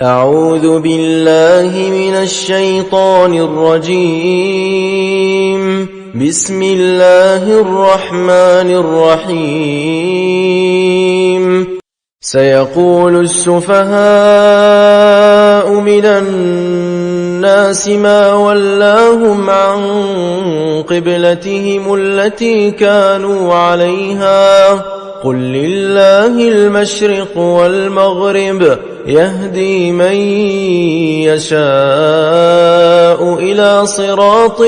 أعوذ بالله من الشيطان الرجيم. بسم الله الرحمن الرحيم. سيقول السفهاء من الناس ما ولاهم عن قبلتهم التي كانوا عليها قل لله المشرق والمغرب يهدي من يشاء إلى صراط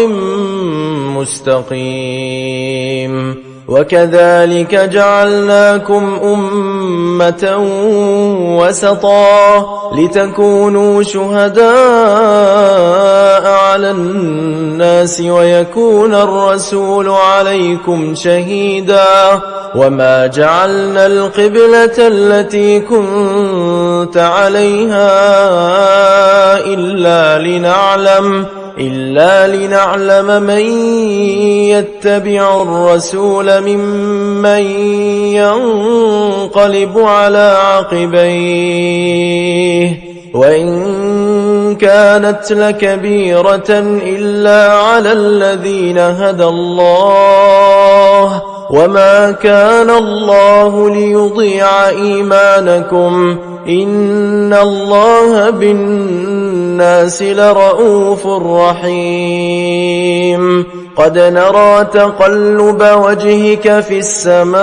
مستقيم. وكذلك جعلناكم أمة وسطا لتكونوا شهداء على الناس ويكون الرسول عليكم شهيدا. وما جعلنا القبلة التي كنت عليها إلا لنعلم من يتبع الرسول ممن ينقلب على عقبيه وإن كانت لكبيرة إلا على الذين هدى الله وما كان الله ليضيع إيمانكم إن الله بالناس لرؤوف رحيم. قد نرى تقلب وجهك في السماء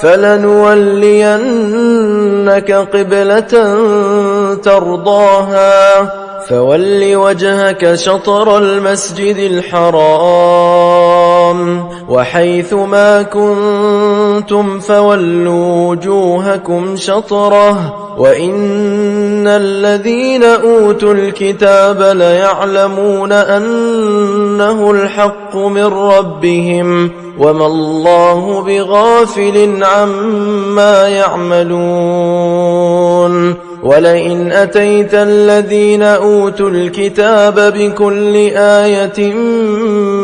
فلنولينك قبلة ترضاها فول وجهك شطر المسجد الحرام وحيث ما كنتم فولوا وجوهكم شطره وإن الذين أوتوا الكتاب ليعلمون أنه الحق من ربهم وما الله بغافل عما يعملون. ولئن أتيت الذين أوتوا الكتاب بكل آية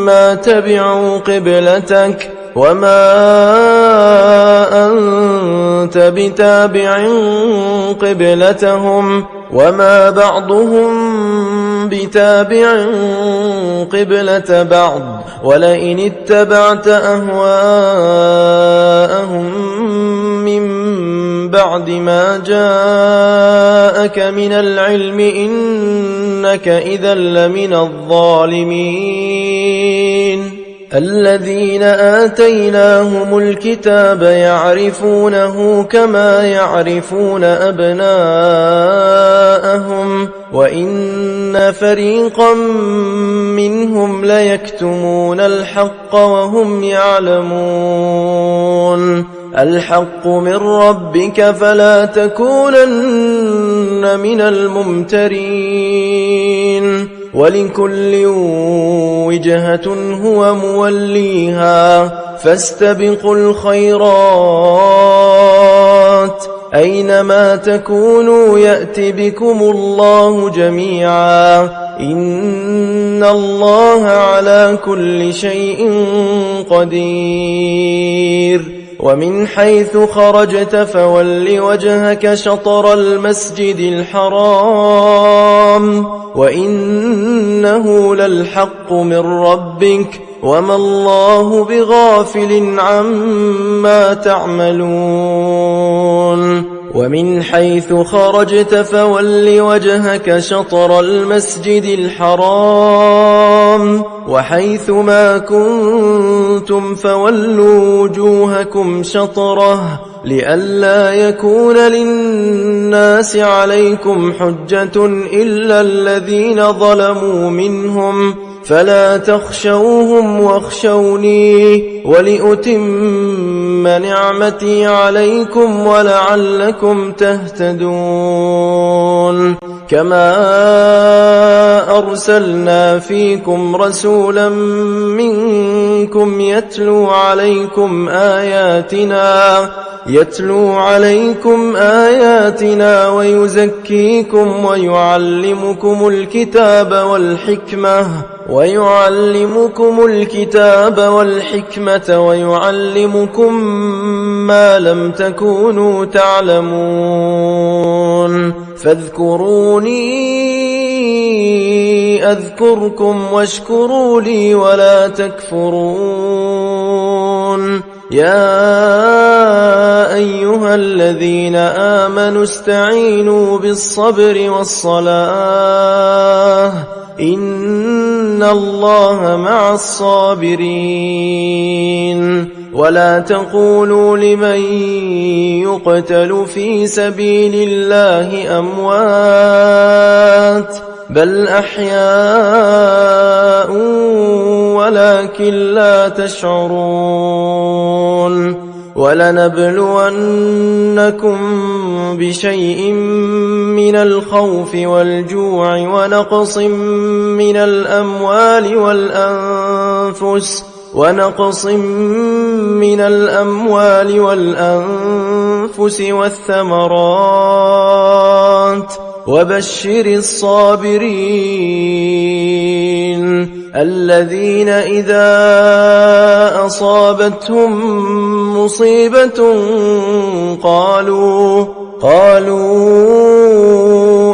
ما تبعوا قبلتك وما أنت بتابع قبلتهم وما بعضهم بتابع قبلة بعض ولئن اتبعت أهواءهم من بعد ما جاءك من العلم إنك إذا لمن الظالمين. الذين آتيناهم الكتاب يعرفونه كما يعرفون أبناءهم وإن فريقا منهم ليكتمون الحق وهم يعلمون. الحق من ربك فلا تكونن من الممترين. ولكل وجهة هو موليها فاستبقوا الخيرات أينما تكونوا يأت بكم الله جميعا إن الله على كل شيء قدير. ومن حيث خرجت فول وجهك شطر المسجد الحرام وإنه للحق من ربك وما الله بغافل عما تعملون. ومن حيث خرجت فول وجهك شطر المسجد الحرام وحيث ما كنتم فولوا وجوهكم شطره لئلا يكون للناس عليكم حجة إلا الذين ظلموا منهم فلا تخشوهم واخشوني ولأتم نعمتي عليكم ولعلكم تهتدون. كما أرسلنا فيكم رسولا منكم يتلو عليكم آياتنا ويزكيكم ويعلمكم الكتاب والحكمة ويعلمكم الكتاب والحكمة ويعلمكم ما لم تكونوا تعلمون فاذكروني أذكركم واشكروا لي ولا تكفرون يا أيها الذين آمنوا استعينوا بالصبر والصلاة إن الله مع الصابرين ولا تقولوا لمن يقتل في سبيل الله أموات بل أحياء ولكن لا تشعرون ولنبلونكم بشيء من الخوف والجوع ونقص من الأموال والأنفس والثمرات وبشر الصابرين الذين إذا أصابتهم مصيبة قالوا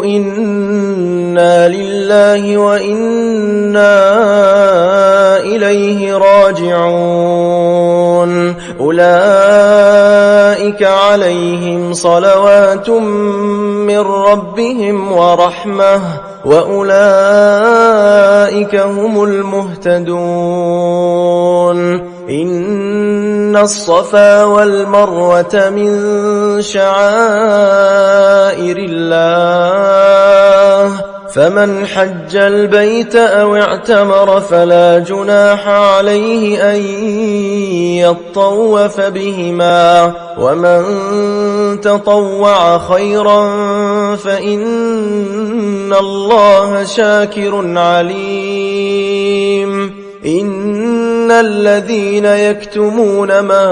إنا لله وإنا إليه راجعون أولئك عليهم صلوات من ربهم ورحمة وأولئك هم المهتدون إن الصفا والمروة من شعائر الله فمن حج البيت أو اعتمر فلا جناح عليه أن يطوف بهما ومن تطوع خيرا فإن الله شاكر عليم إن الذين يكتمون ما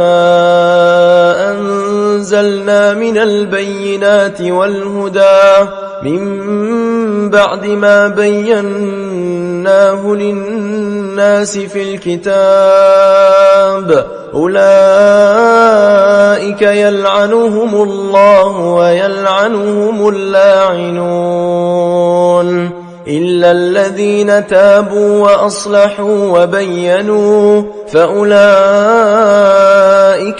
أنزلنا من البينات والهدى من بعد ما بيناه للناس في الكتاب أولئك يلعنهم الله ويلعنهم اللاعنون إلا الذين تابوا وأصلحوا وبينوا فأولئك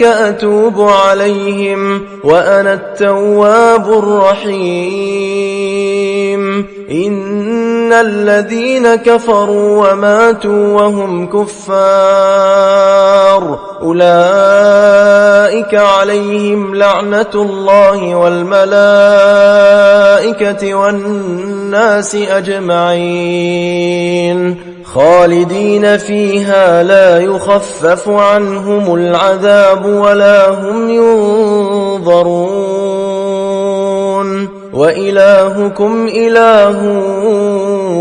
أتوب عليهم وأنا التواب الرحيم إن الذين كفروا وماتوا وهم كفار أولئك عليهم لعنة الله والملائكة والناس أجمعين خالدين فيها لا يخفف عنهم العذاب ولا هم ينظرون وإلهكم إله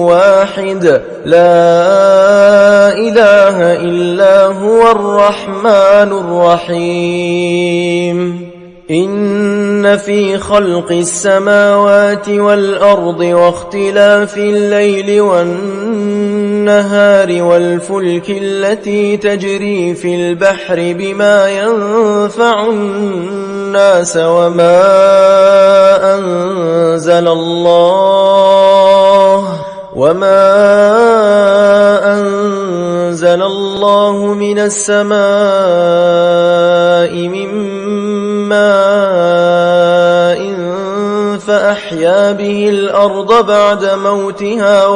واحد لا إله إلا هو الرحمن الرحيم إن في خلق السماوات والأرض واختلاف الليل والنهار والفلك التي تجري في البحر بما ينفع الناس وما أنزل الله من السماء من ماء فأحيا به الأرض بعد موتها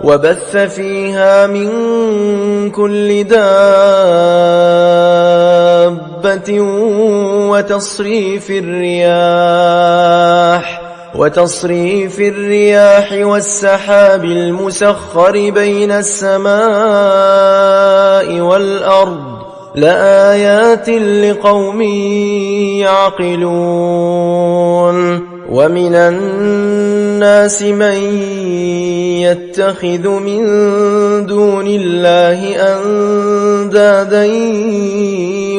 وبث فيها من كل دابة وتصريف الرياح والسحاب المسخر بين السماء والأرض لآيات لقوم يعقلون ومن الناس من يتخذ من دون الله أندادا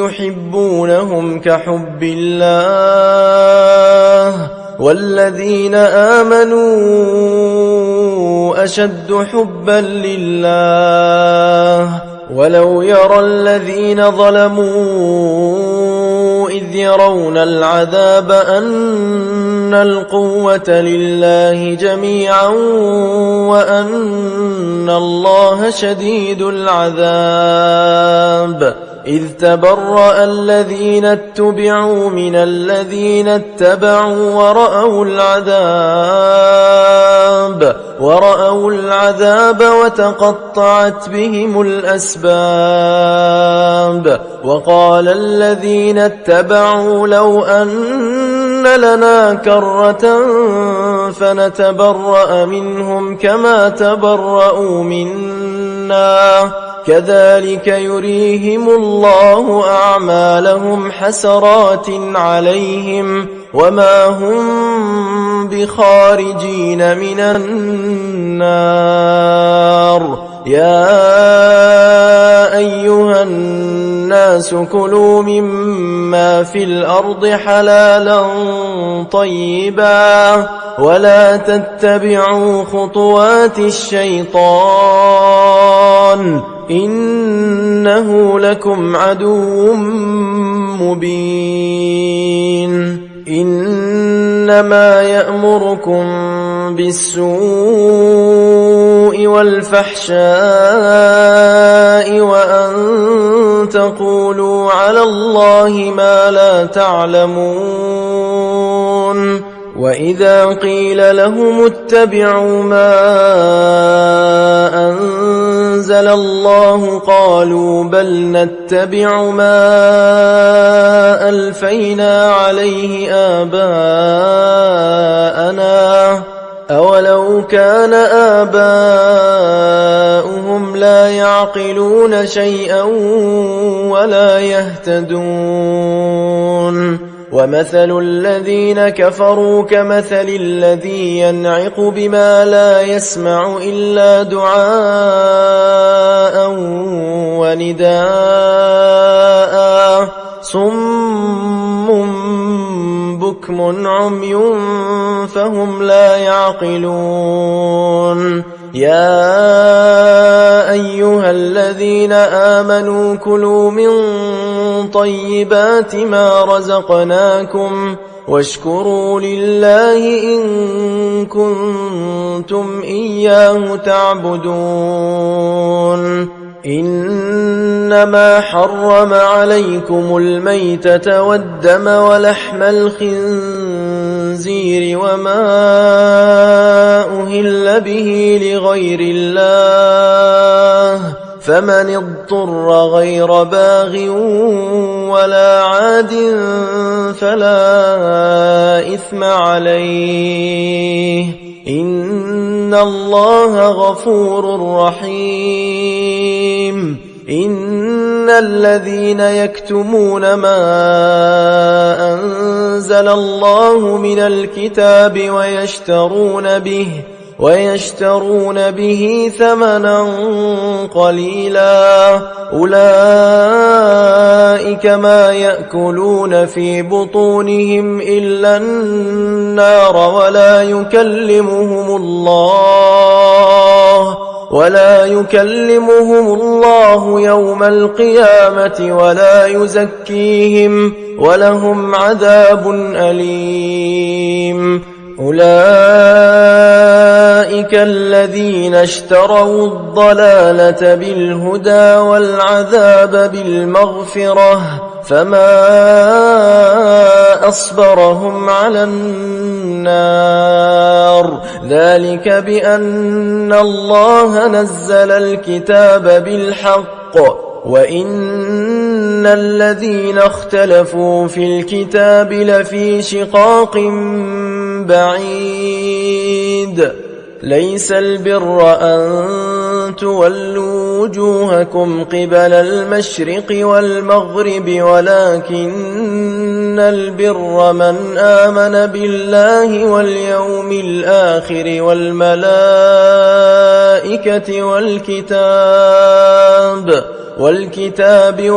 يحبونهم كحب الله والذين آمنوا أشد حبا لله. ولو يرى الذين ظلموا إذ يرون العذاب أن القوة لله جميعا وأن الله شديد العذاب. إذ تبرأ الذين اتبعوا من الذين اتبعوا ورأوا العذاب وتقطعت بهم الأسباب. وقال الذين اتبعوا لو أن لنا كرة فنتبرأ منهم كما تبرأوا منا كذلك يريهم الله أعمالهم حسرات عليهم وما هم بخارجين من النار. يا أيها الناس كلوا مما في الأرض حلالا طيبا ولا تتبعوا خطوات الشيطان إنه لكم عدو مبين. إنما يأمركم بالسوء والفحشاء وأن تقولوا على الله ما لا تعلمون. وإذا قيل لهم اتبعوا ما أنزل الله قالوا بل نتبع ما ألفينا عليه آباءنا أولو كان آباؤهم لا يعقلون شيئا ولا يهتدون. ومثل الذين كفروا كمثل الذي ينعق بما لا يسمع إلا دعاء ونداء صم بكم عمي فهم لا يعقلون. يا أيها الذين آمنوا كلوا من طيبات ما رزقناكم واشكروا لله إن كنتم إياه تعبدون. إنما حرم عليكم الميتة والدم ولحم الخنزير وما أهل به لغير الله فمن اضطر غير باغ ولا عاد فلا إثم عليه إن الله غفور رحيم. إن الذين يكتمون ما أنزل الله من الكتاب ويشترون به ثمنا قليلا أولئك ما يأكلون في بطونهم إلا النار ولا يكلمهم الله يوم القيامة ولا يزكيهم ولهم عذاب أليم. أولئك الذين اشتروا الضلالة بالهدى والعذاب بالمغفرة فما أصبرهم على النار ذلك بأن الله نزل الكتاب بالحق وإن الذين اختلفوا في الكتاب لفي شقاق بعيد. ليس البر أن تولوا وجوهكم قبل المشرق والمغرب ولكن البر من آمن بالله واليوم الآخر والملائكة والكتاب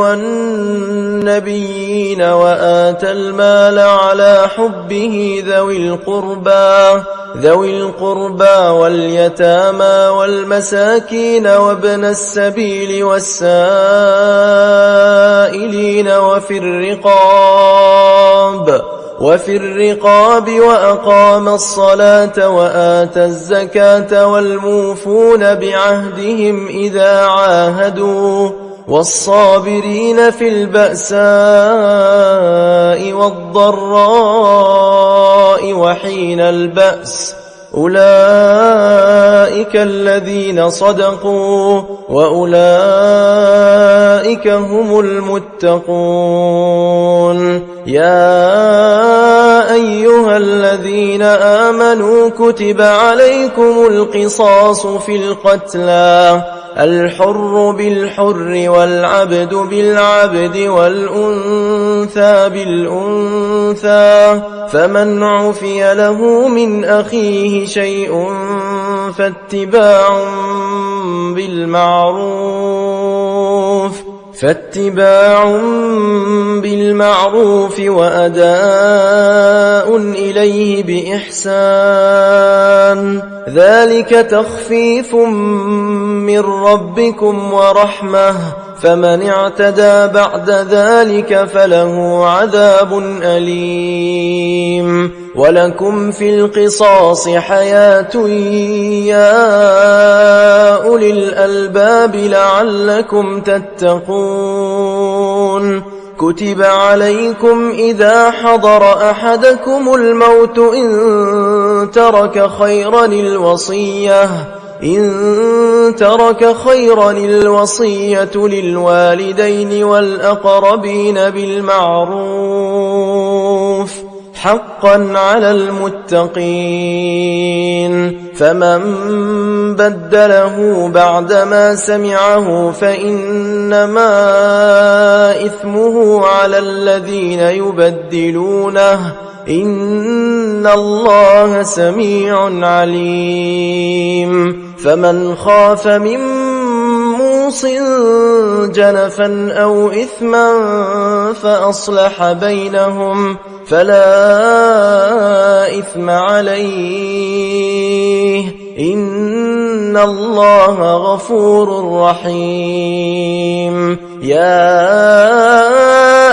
والنبيين وآتى المال على حبه ذوي القربى ذوي القربى واليتامى والمساكين وابن السبيل والسائلين وفي الرقاب وأقام الصلاة وآتى الزكاة والموفون بعهدهم إذا عاهدوا والصابرين في البأساء والضراء وحين البأس أولئك الذين صدقوا وأولئك هم المتقون يا أيها الذين آمنوا كتب عليكم القصاص في القتلى الحر بالحر والعبد بالعبد والأنثى بالأنثى فمن عفي له من أخيه شيء فاتباع بالمعروف وأداء إليه بإحسان ذلك تخفيف من ربكم ورحمة فمن اعتدى بعد ذلك فله عذاب أليم ولكم في القصاص حياة يا أولي الألباب لعلكم تتقون كتب عليكم إذا حضر أحدكم الموت إن ترك خيرا الوصية للوالدين والأقربين بالمعروف حقا على المتقين فمن بدله بعدما سمعه فإنما إثمه على الذين يبدلونه إن الله سميع عليم فمن خاف من موص جنفا أو إثما فأصلح بينهم فلا إثم عليه إن الله غفور رحيم يا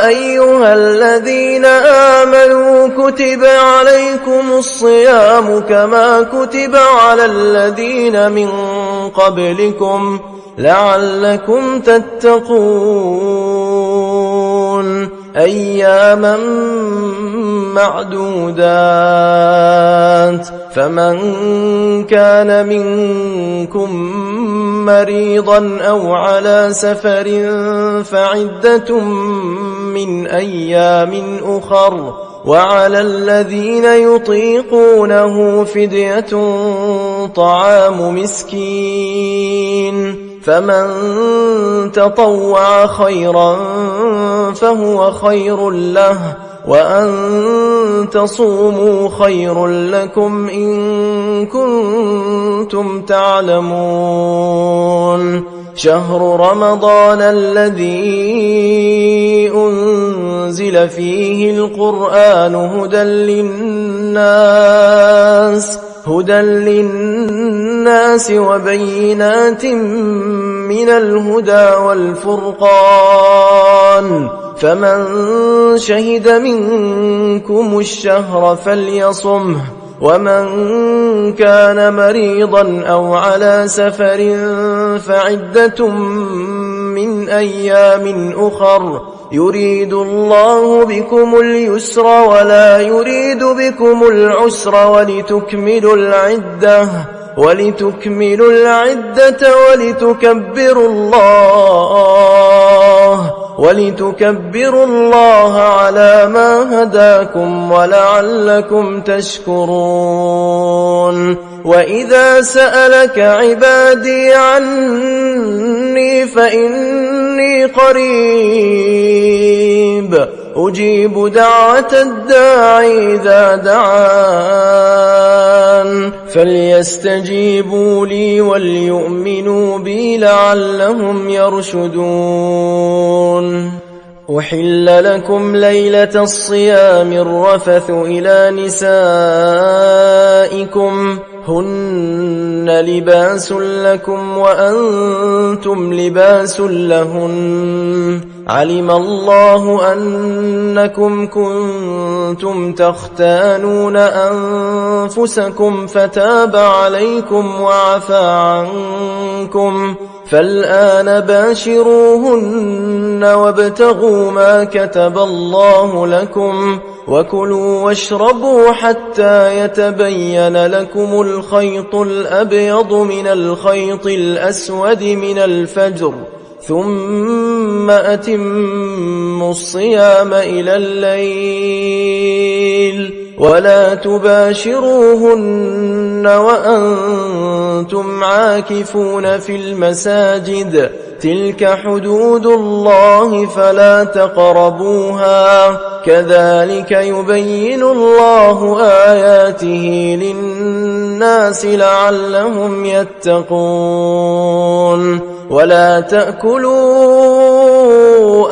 أيها الذين آمنوا كتب عليكم الصيام كما كتب على الذين من قبلكم لعلكم تتقون أياما معدودات فمن كان منكم مريضا أو على سفر فعدة من أيام أخر وعلى الذين يطيقونه فدية طعام مسكين فمن تطوع خيرا فهو خير له وأن تصوموا خير لكم إن كنتم تعلمون شهر رمضان الذي أنزل فيه القرآن هدى للناس وبينات من الهدى والفرقان فمن شهد منكم الشهر فليصمه ومن كان مريضا أو على سفر فعدة من أيام أخر يريد الله بكم اليسر ولا يريد بكم العسر ولتكملوا العدة ولتكبروا الله على ما هداكم ولعلكم تشكرون وإذا سألك عبادي عني فإني قريب أجيب دعوة الداعي إذا دعان فليستجيبوا لي وليؤمنوا بي لعلهم يرشدون أحل لكم ليلة الصيام الرفث إلى نسائكم لباس لكم وأنتم لباس لهن علم الله أنكم كنتم تختانون أنفسكم فتاب عليكم وعفى عنكم فالآن باشروهن وابتغوا ما كتب الله لكم وكلوا واشربوا حتى يتبين لكم الخيط الأبيض من الخيط الأسود من الفجر ثم أتموا الصيام إلى الليل ولا تباشروهن وأنتم عاكفون في المساجد تلك حدود الله فلا تقربوها كذلك يبين الله آياته للناس لعلهم يتقون ولا تأكلوا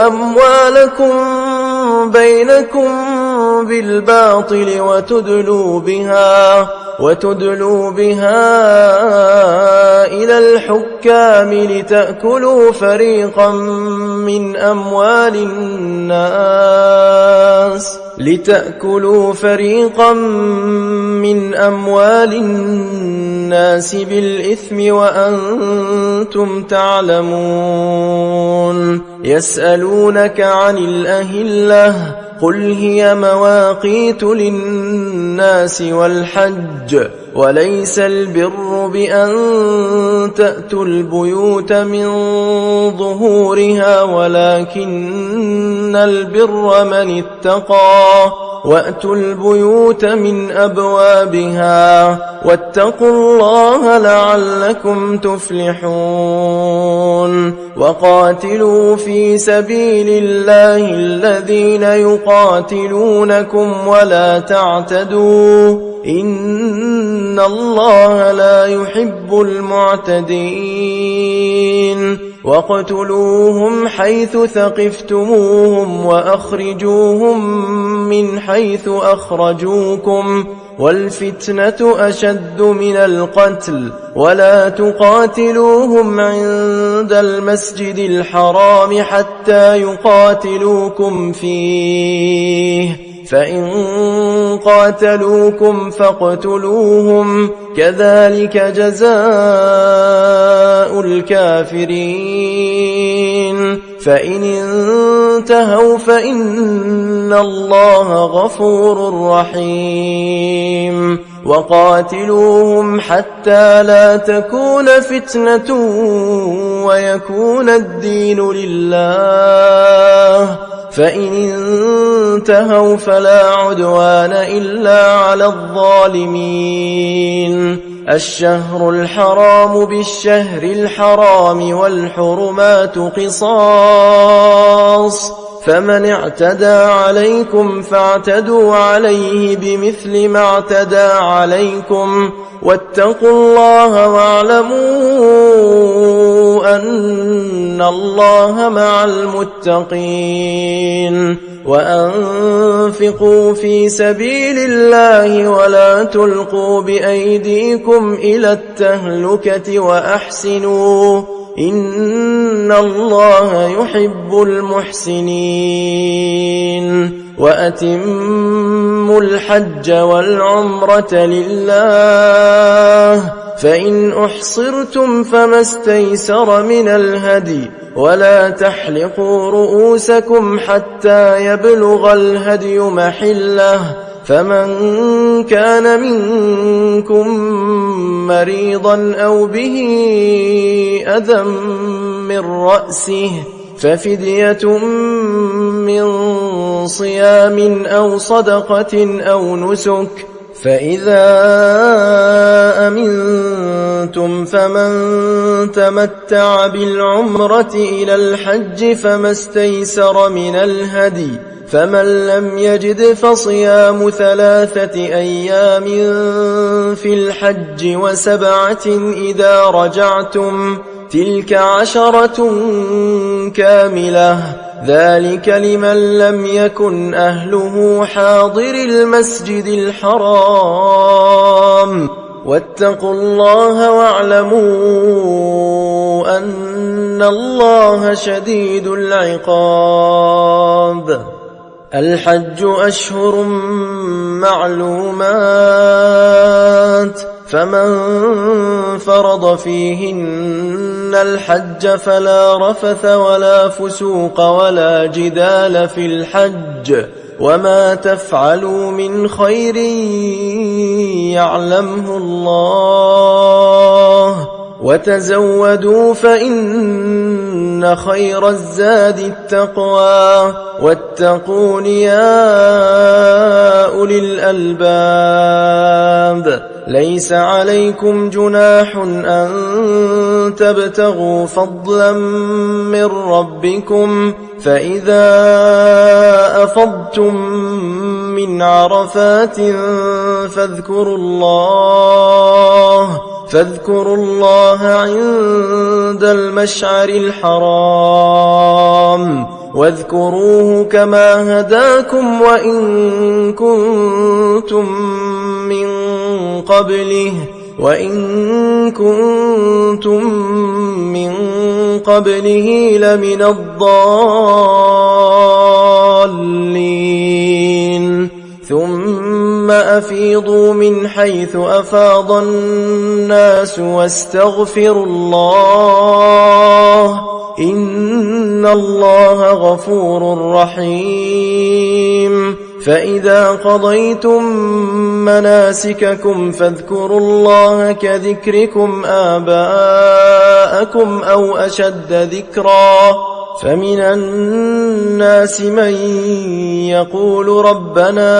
أموالكم بينكم بالباطل وتدلوا بها إلى الحكام لتأكلوا فريقا من أموال الناس بالإثم وأنتم تعلمون يسألونك عن الأهلة قل هي مواقيت للناس والحج وليس البر بأن تأتوا البيوت من ظهورها ولكن البر من اتقى وأتوا البيوت من أبوابها واتقوا الله لعلكم تفلحون وقاتلوا في سبيل الله الذين يقاتلونكم ولا تعتدوا إن الله لا يحب المعتدين واقتلوهم حيث ثقفتموهم وأخرجوهم من حيث أخرجوكم والفتنة أشد من القتل ولا تقاتلوهم عند المسجد الحرام حتى يقاتلوكم فيه فإن قاتلوكم فاقتلوهم كذلك جزاء الكافرين فإن انتهوا فإن الله غفور رحيم وقاتلوهم حتى لا تكون فتنة ويكون الدين لله فإن انتهوا فلا عدوان إلا على الظالمين الشهر الحرام بالشهر الحرام والحرمات قصاص فمن اعتدى عليكم فاعتدوا عليه بمثل ما اعتدى عليكم واتقوا الله واعلموا أن الله مع المتقين وأنفقوا في سبيل الله ولا تلقوا بأيديكم إلى التهلكة وأحسنوا إن الله يحب المحسنين وأتموا الحج والعمرة لله فإن أحصرتم فما استيسر من الهدي ولا تحلقوا رؤوسكم حتى يبلغ الهدي محله فمن كان منكم مريضا أو به أذى من رأسه ففدية من صيام أو صدقة أو نسك فإذا أمنتم فمن تمتع بالعمرة إلى الحج فما استيسر من الهدي فمن لم يجد فصيام 3 أيام في الحج و7 إذا رجعتم تلك 10 كاملة ذلك لمن لم يكن أهله حاضر المسجد الحرام واتقوا الله واعلموا أن الله شديد العقاب. الحج أشهر معلومات، فمن فرض فيهن الحج فلا رفث ولا فسوق ولا جدال في الحج، وما تفعلوا من خير يعلمه الله، وتزودوا فإن خير الزاد التقوى، واتقون يا أولي الألباب. ليس عليكم جناح أن تبتغوا فضلا من ربكم، فإذا أفضتم من عرفات فاذكروا الله عند المشعر الحرام، واذكروه كما هداكم وإن كنتم من قبله لمن الضالين. ثم أفيضوا من حيث أفاض الناس واستغفروا الله، إن الله غفور رحيم. فإذا قضيتم مناسككم فاذكروا الله كذكركم آباءكم أو أشد ذكرا. فمن الناس من يقول ربنا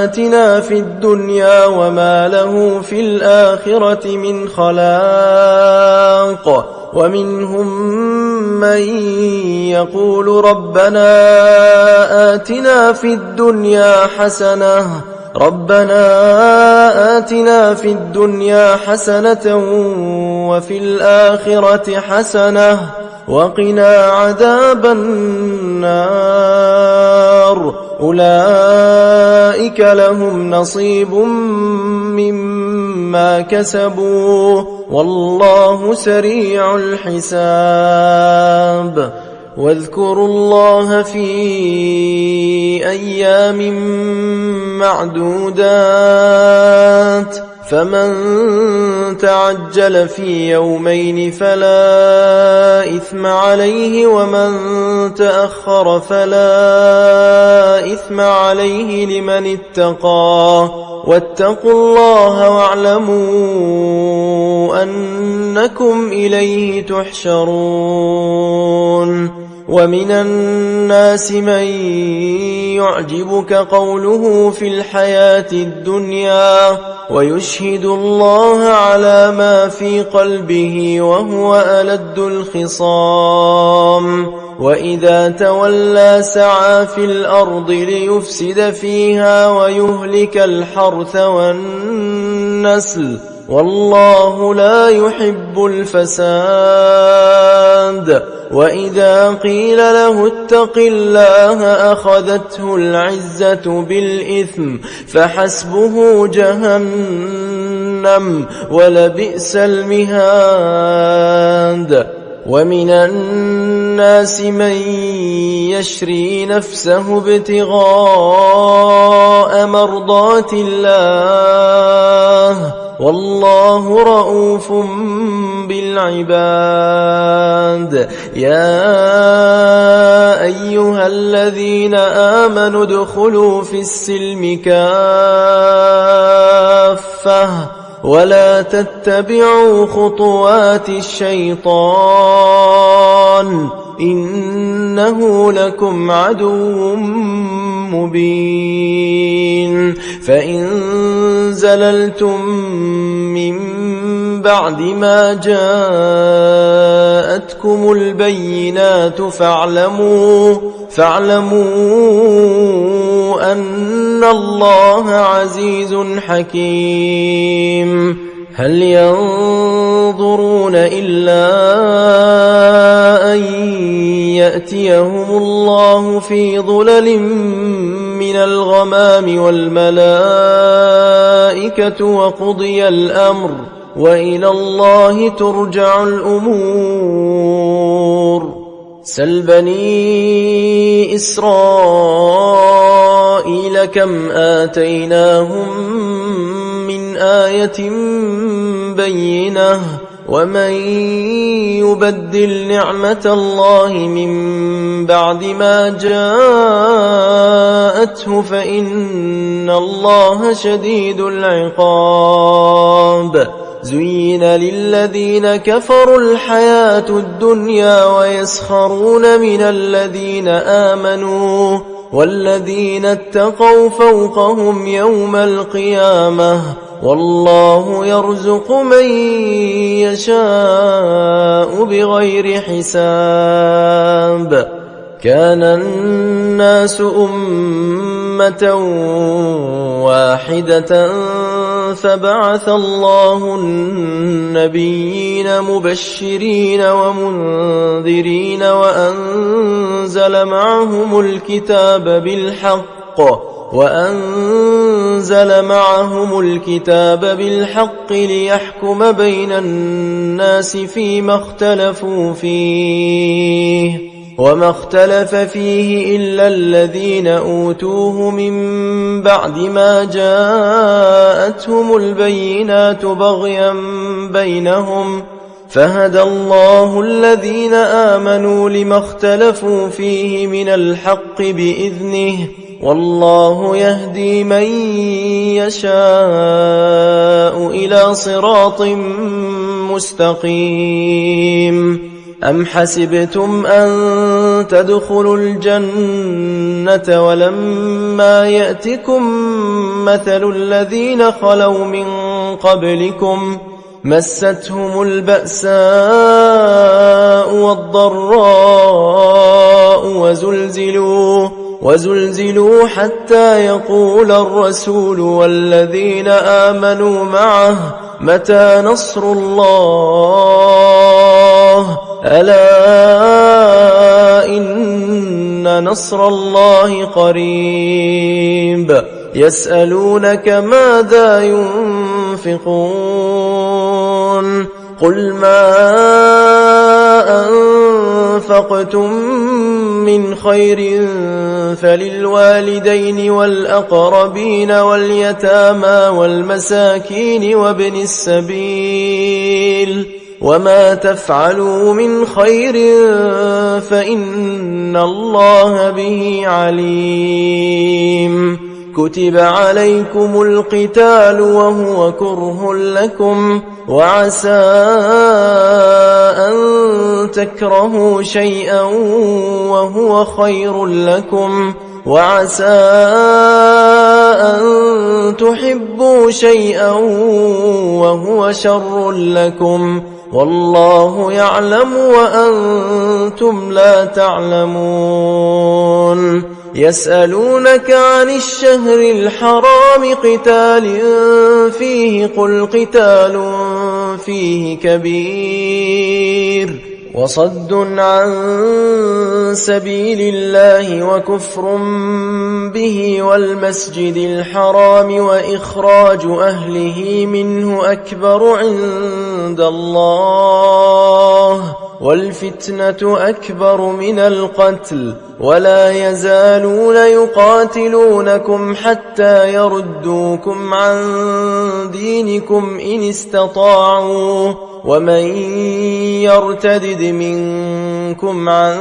آتنا في الدنيا وما له في الآخرة من خلاق، ومنهم من يقول ربنا آتنا في الدنيا حسنة وفي الآخرة حسنة وقنا عذاب النار. أولئك لهم نصيب مما كسبوا والله سريع الحساب. واذكروا الله في أيام معدودات، فمن تعجل في يومين فلا إثم عليه، ومن تأخر فلا إثم عليه لمن اتقى. واتقوا الله واعلموا أنكم إليه تحشرون. ومن الناس من يعجبك قوله في الحياة الدنيا ويشهد الله على ما في قلبه وهو ألد الخصام. وإذا تولى سعى في الأرض ليفسد فيها ويهلك الحرث والنسل، والله لا يحب الفساد. وإذا قيل له اتق الله أخذته العزة بالإثم فحسبه جهنم ولبئس المهاد. ومن الناس من يشري نفسه ابتغاء مرضات الله والله رؤوف بالعباد. يا أيها الذين آمنوا ادخلوا في السلم كافة ولا تتبعوا خطوات الشيطان إنه لكم عدو مبين. فإن زللتم من بعد ما جاءتكم البينات فاعلموا أن الله عزيز حكيم. هل ينظرون إلا أن يأتيهم الله في ظلل من الغمام والملائكة وقضي الأمر وإلى الله ترجع الأمور. سل بني إسرائيل كم آتيناهم من آية بينة ومن يبدل نعمة الله من بعد ما جاءته فإن الله شديد العقاب. زين للذين كفروا الحياة الدنيا ويسخرون من الذين آمنوا والذين اتقوا فوقهم يوم القيامة والله يرزق من يشاء بغير حساب. كان الناس أمة واحدة فبعث الله النبيين مبشرين ومنذرين وأنزل معهم الكتاب بالحق ليحكم بين الناس فيما اختلفوا فيه وما اختلف فيه إلا الذين أوتوه من بعد ما جاءتهم البينات بغيا بينهم فهدى الله الذين آمنوا لما اختلفوا فيه من الحق بإذنه والله يهدي من يشاء إلى صراط مستقيم. أم حسبتم أن تدخلوا الجنة ولما يأتكم مثل الذين خلوا من قبلكم مستهم البأساء والضراء وزلزلوا حتى يقول الرسول والذين آمنوا معه متى نصر الله ألا إن نصر الله قريب. يسألونك ماذا ينفقون قل ما أنفقتم من خير فللوالدين والأقربين واليتامى والمساكين وابن السبيل وما تفعلوا من خير فإن الله به عليم. كتب عليكم القتال وهو كره لكم وعسى أن تكرهوا شيئا وهو خير لكم وعسى أن تحبوا شيئا وهو شر لكم والله يعلم وأنتم لا تعلمون. يسألونك عن الشهر الحرام قتال فيه قل قتال فيه كبير وصد عن سبيل الله وكفر به والمسجد الحرام وإخراج أهله منه أكبر عند الله والفتنة أكبر من القتل ولا يزالون يقاتلونكم حتى يردوكم عن دينكم إن استطاعوا ومن يرتدد منكم عن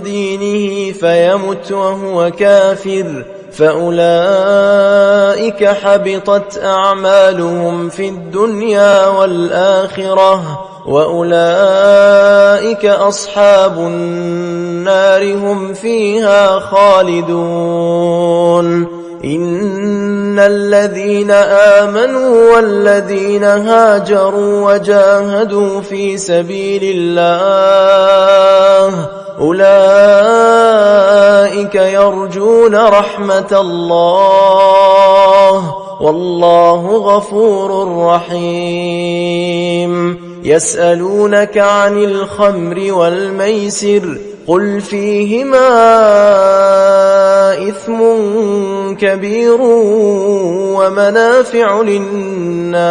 دينه فيمت وهو كافر فأولئك حبطت أعمالهم في الدنيا والآخرة وأولئك أصحاب النار هم فيها خالدون. إن الذين آمنوا والذين هاجروا وجاهدوا في سبيل الله أولئك يرجون رحمة الله والله غفور رحيم. يسألونك عن الخمر والميسر قل فيهما إثم كبير ومنافع للناس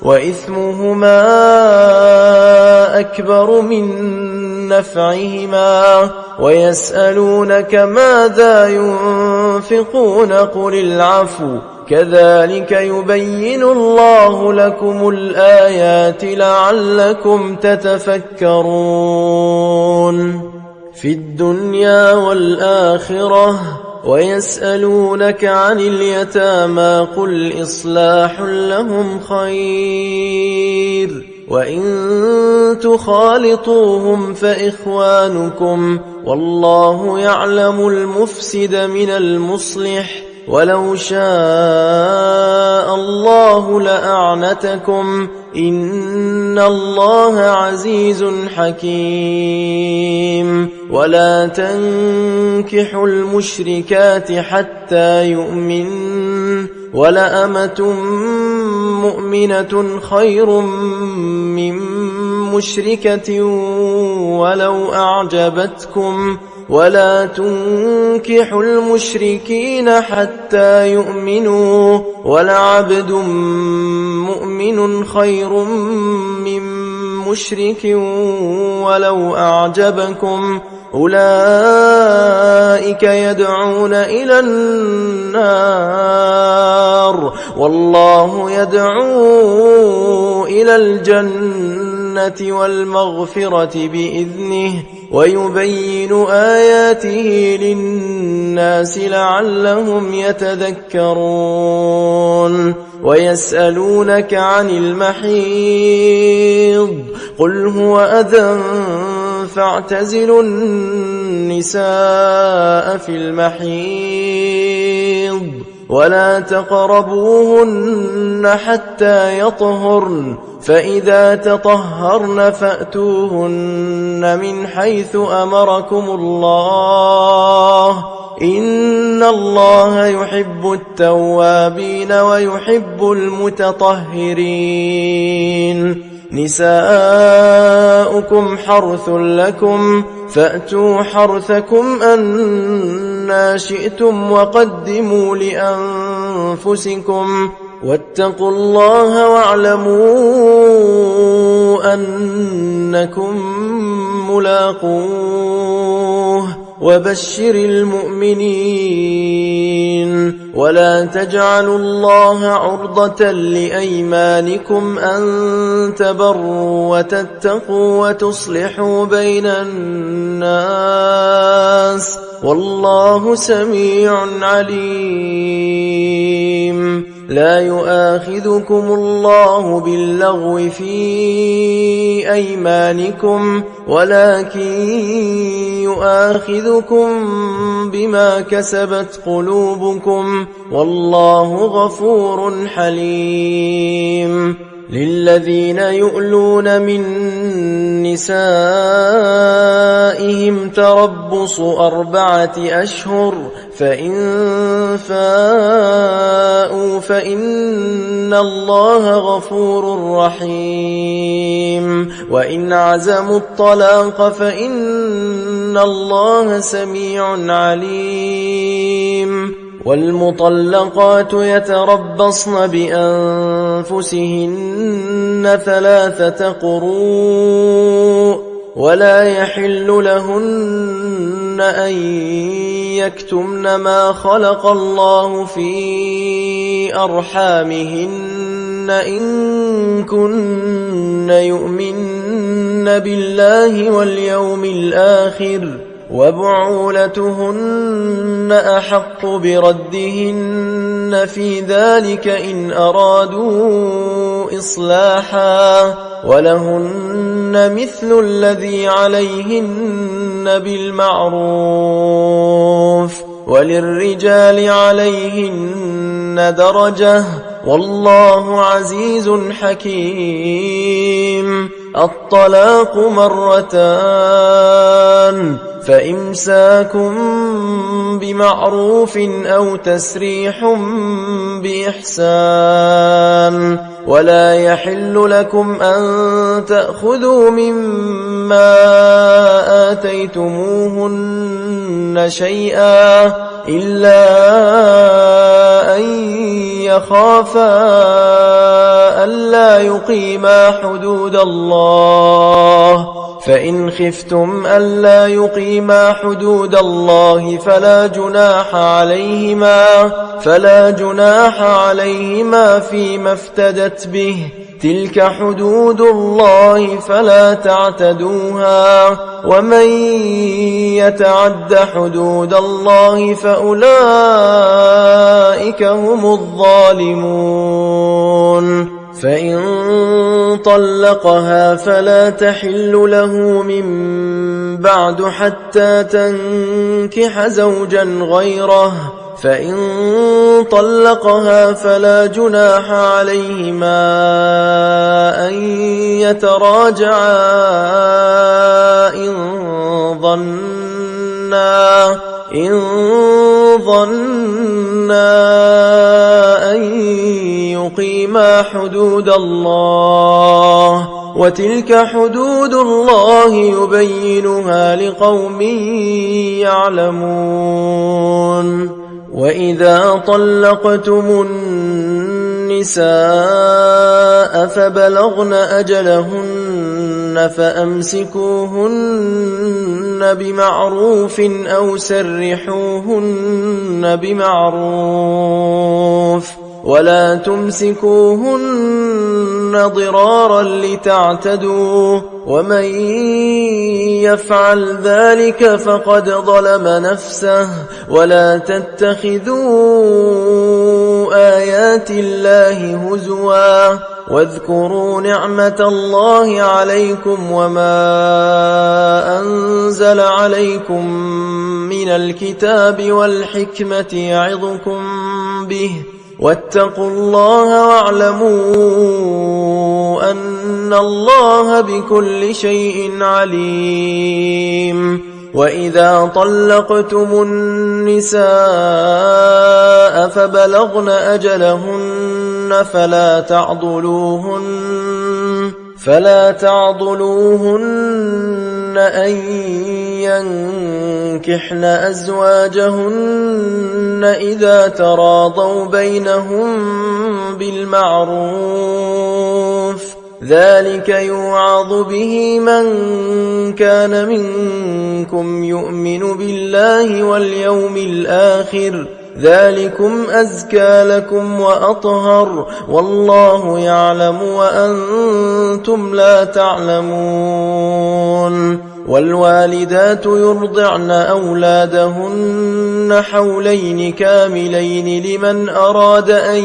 وإثمهما أكبر من نفعهما ويسألونك ماذا ينفقون قل العفو كذلك يبين الله لكم الآيات لعلكم تتفكرون في الدنيا والآخرة ويسألونك عن اليتامى قل إصلاح لهم خير وإن تخالطوهم فإخوانكم والله يعلم المفسد من المصلح ولو شاء الله لأعنتكم إن الله عزيز حكيم ولا تنكحوا المشركات حتى يؤمن ولأمة مؤمنة خير من مشركة ولو أعجبتكم ولا تنكحوا المشركين حتى يؤمنوا ولعبد مؤمن خير من مشرك ولو أعجبكم أولئك يدعون إلى النار والله يدعو إلى الجنة والمغفرة بإذنه ويبين آياته للناس لعلهم يتذكرون ويسألونك عن المحيض قل هو أذى فاعتزلوا النساء في المحيض ولا تقربوهن حتى يطهرن فإذا تطهرن فأتوهن من حيث أمركم الله إن الله يحب التوابين ويحب المتطهرين نساؤكم حرث لكم فأتوا حرثكم أنى شئتم وقدموا لأنفسكم واتقوا الله واعلموا أنكم ملاقوه وبشر المؤمنين ولا تجعلوا الله عرضة لأيمانكم أن تبروا وتتقوا وتصلحوا بين الناس والله سميع عليم لا يؤاخذكم الله باللغو في أيمانكم ولكن يؤاخذكم بما كسبت قلوبكم والله غفور حليم للذين يؤلون من نسائهم تربص 4 أشهر فإن فاءوا فإن الله غفور رحيم وإن عزموا الطلاق فإن الله سميع عليم والمطلقات يتربصن بأنفسهن 3 قروء ولا يحل لهن أن يكتمن ما خلق الله في أرحامهن إن كن يؤمن بالله واليوم الآخر وبعولتهن أحق بردهن في ذلك إن أرادوا إصلاحا ولهن مثل الذي عليهن بالمعروف وللرجال عليهن درجة والله عزيز حكيم الطلاق 2 فإمساكم بمعروف أو تسريح بإحسان ولا يحل لكم أن تأخذوا مما آتيتموهن منهن شيئا إلا أن يخافا ألا يقيما حدود الله، فإن خفتم ألا يقيما حدود الله فلا جناح عليهما فيما افتدت به، تلك حدود الله فلا تعتدوها، ومن يتعد حدود الله فأولئك هم الظالمون. فإن طلقها فلا تحل له من بعد حتى تنكح زوجا غيره، فإن طلقها فلا جناح عليهما أن يتراجعا إن ظنا أن يقيما حدود الله، وتلك حدود الله يبينها لقوم يعلمون. وإذا طلقتم النساء فبلغن أجلهن فأمسكوهن بمعروف أو سرحوهن بمعروف، ولا تمسكوهن ضرارا لتعتدوا، ومن يفعل ذلك فقد ظلم نفسه. ولا تتخذوا آيات الله هزوا، واذكروا نعمة الله عليكم وما أنزل عليكم من الكتاب والحكمة يعظكم به، واتقوا الله واعلموا أن الله بكل شيء عليم. وإذا طلقتم النساء فبلغن أجلهن فلا تعضلوهن أن ينكحن أزواجهن إذا تراضوا بينهم بالمعروف، ذلك يوعظ به من كان منكم يؤمن بالله واليوم الآخر، ذلكم أزكى لكم وأطهر، والله يعلم وأنتم لا تعلمون. والوالدات يرضعن أولادهن حولين كاملين لمن أراد أن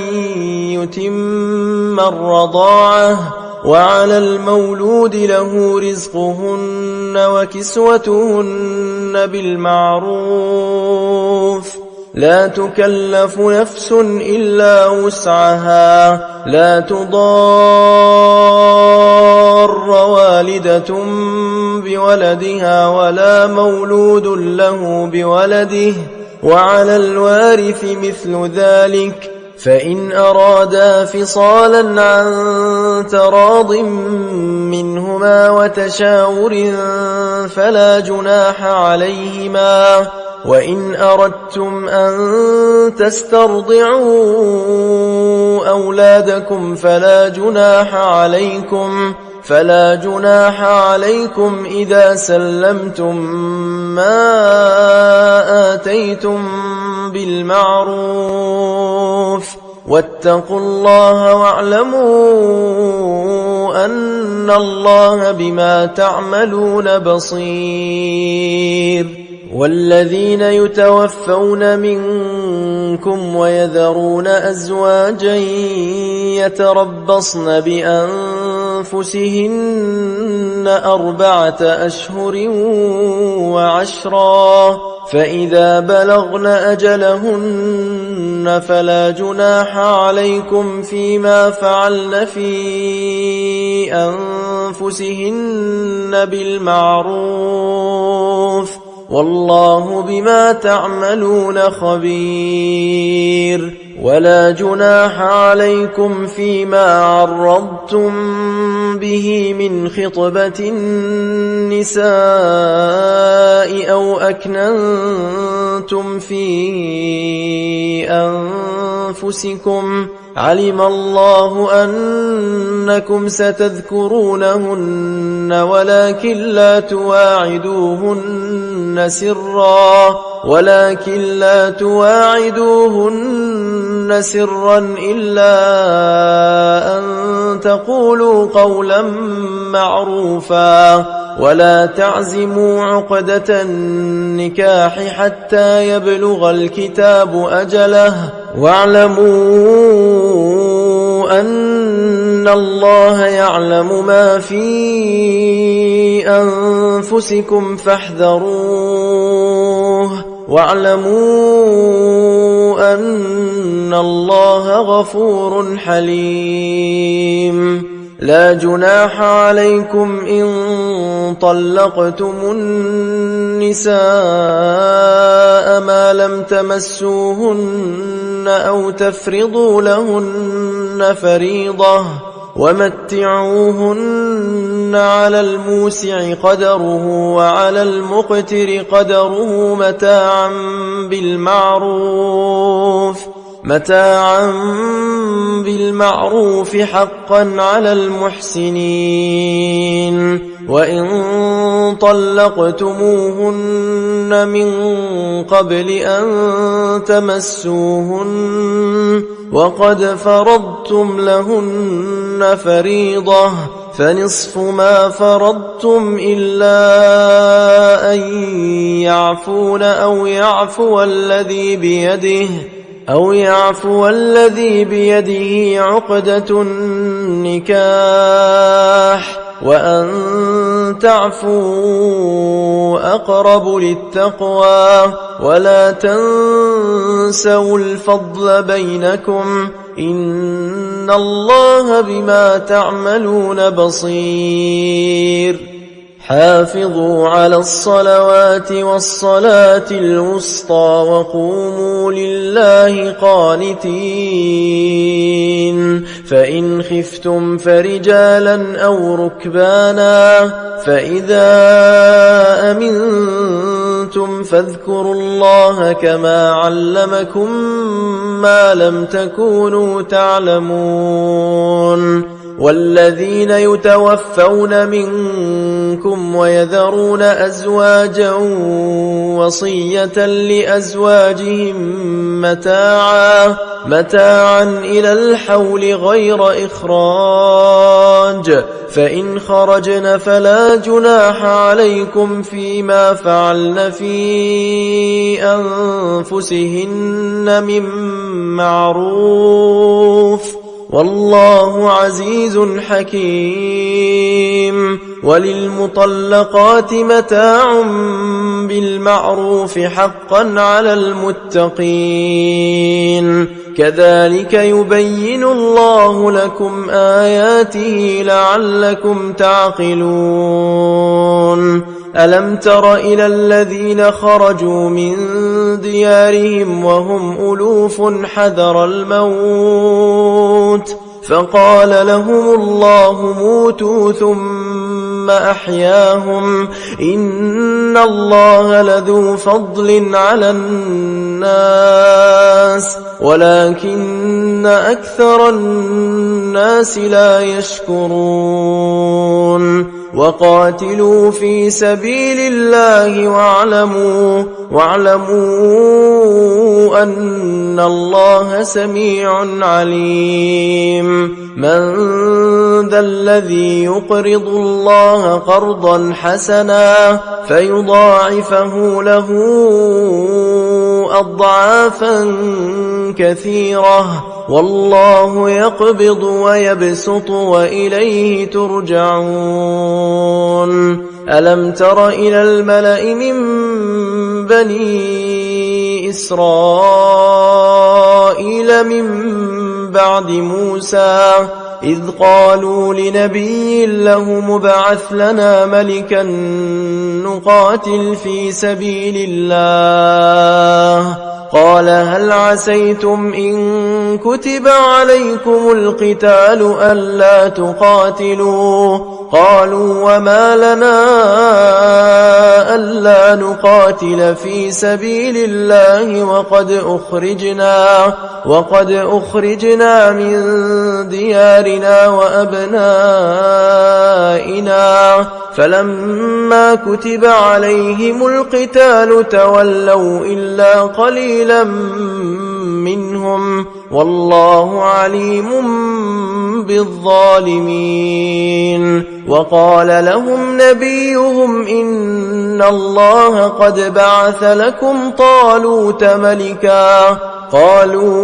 يتم الرضاعة، وعلى المولود له رزقهن وكسوتهن بالمعروف، لا تكلف نفس إلا وسعها، لا تضار والدة بولدها ولا مولود له بولده، وعلى الوارث مثل ذلك، فإن أرادا فصالا عن تراض منهما وتشاور فلا جناح عليهما، وإن أردتم أن تسترضعوا أولادكم فلا جناح عليكم إذا سلمتم ما آتيتم بالمعروف، واتقوا الله واعلموا أن الله بما تعملون بصير. والذين يتوفون منكم ويذرون أزواجا يتربصن بأنفسهن 4 أشهر وعشرا، فإذا بلغن أجلهن فلا جناح عليكم فيما فعلن في أنفسهن بالمعروف، والله بما تعملون خبير. ولا جناح عليكم فيما عرضتم به من خطبة النساء أو أكننتم في أنفسكم علم الله أنكم ستذكرونهن ولكن لا تواعدوهن سرا إلا أن تقولوا قولا معروفا ولا تعزموا عقدة النكاح حتى يبلغ الكتاب أجله واعلموا أن الله يعلم ما في أنفسكم فاحذروه واعلموا أن الله غفور حليم لا جناح عليكم إن طلقتم النساء ما لم تمسوهن أو تفرضوا لهن فريضة ومتعوهن على الموسع قدره وعلى المقتر قدره متاعا بالمعروف حقا على المحسنين وإن طلقتموهن من قبل أن تمسوهن وقد فرضتم لهن فريضة فنصف ما فرضتم إلا أن يعفون أو يعفو الذي بيده عقدة النكاح وأن تعفوا أقرب للتقوى ولا تنسوا الفضل بينكم إن الله بما تعملون بصير حافظوا على الصلوات والصلاة الوسطى وقوموا لله قانتين فإن خفتم فرجالا أو ركبانا فإذا أمنتم فاذكروا الله كما علمكم ما لم تكونوا تعلمون والذين يتوفون منكم ويذرون أزواجا وصية لأزواجهم متاعا إلى الحول غير إخراج فإن خرجن فلا جناح عليكم فيما فعلن في أنفسهن من معروف والله عزيز حكيم وللمطلقات متاع بالمعروف حقا على المتقين كذلك يبين الله لكم آياته لعلكم تعقلون ألم تر إلى الذين خرجوا من ديارهم وهم ألوف حذر الموت فقال لهم الله موتوا ثم أحياهم إن الله لذو فضل على الناس ولكن أكثر الناس لا يشكرون وقاتلوا في سبيل الله واعلموا أن الله سميع عليم من ذا الذي يقرض الله قرضا حسنا فيضاعفه له أضعافا كثيرة والله يقبض ويبسط وإليه ترجعون ألم تر إلى الملأ من بني إسرائيل من بعد موسى إذ قالوا لنبي له مبعث لنا ملكا نقاتل في سبيل الله قال هل عسيتم إن كتب عليكم القتال ألا تقاتلوا قالوا وما لنا ألا نقاتل في سبيل الله وقد أخرجنا من ديارنا وأبنائنا فلما كتب عليهم القتال تولوا إلا قليلا منهم والله عليم بالظالمين وقال لهم نبيهم إن الله قد بعث لكم طالوت ملكا قالوا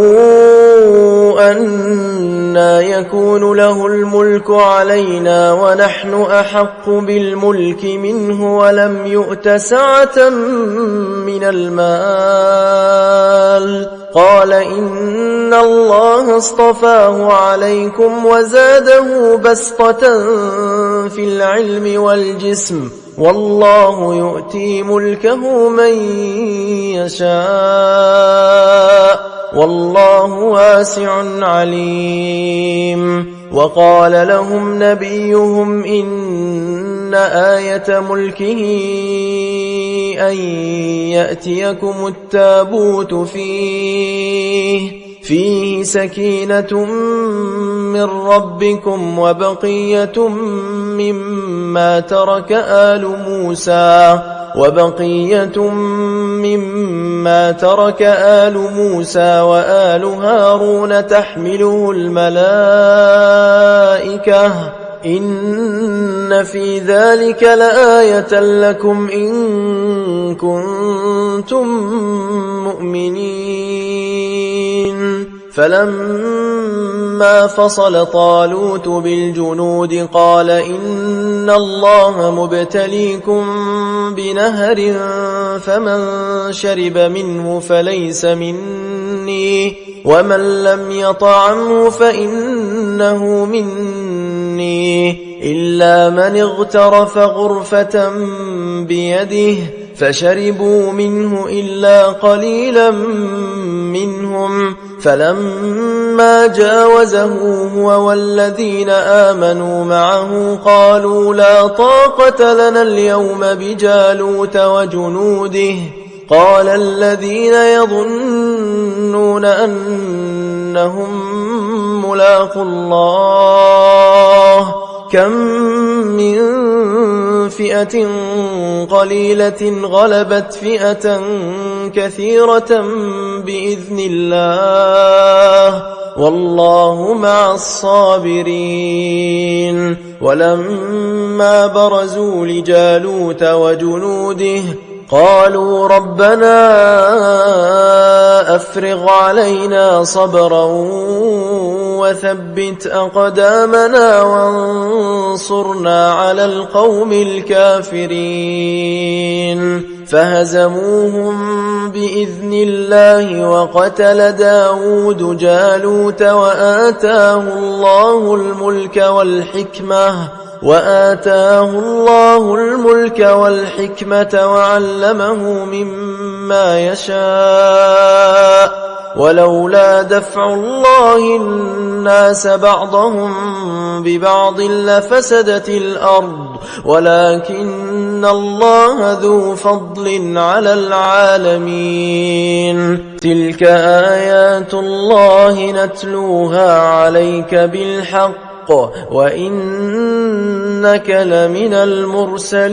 أنى يكون له الملك علينا ونحن أحق بالملك منه ولم يؤت سعة من المال قال إن الله اصطفاه عليكم وزاده بسطة في العلم والجسم والله يؤتي ملكه من يشاء والله واسع عليم وقال لهم نبيهم إن آية ملكه أن يأتيكم التابوت فيه سكينة من ربكم وبقية مما ترك آل موسى وآل هارون تحمله الملائكة إن في ذلك لآية لكم إن كنتم مؤمنين فلما فصل طالوت بالجنود قال إن الله مبتليكم بنهر فمن شرب منه فليس مني ومن لم يطعمه فإنه مني إلا من اغترف غرفة بيده فشربوا منه إلا قليلا منهم فلما جاوزه هو والذين آمنوا معه قالوا لا طاقة لنا اليوم بجالوت وجنوده قال الذين يظنون أنهم ملاقو الله كم من فئة قليلة غلبت فئة كثيرة بإذن الله والله مع الصابرين ولما برزوا لجالوت وجنوده قالوا ربنا أفرغ علينا صبرا وثبت أقدامنا وانصرنا على القوم الكافرين فهزموهم بإذن الله وقتل داود جالوت وآتاه الله الملك والحكمة وعلمه مما يشاء ولولا دفع الله الناس بعضهم ببعض لفسدت الأرض ولكن الله ذو فضل على العالمين تلك آيات الله نتلوها عليك بالحق وإنك لمن المرسلين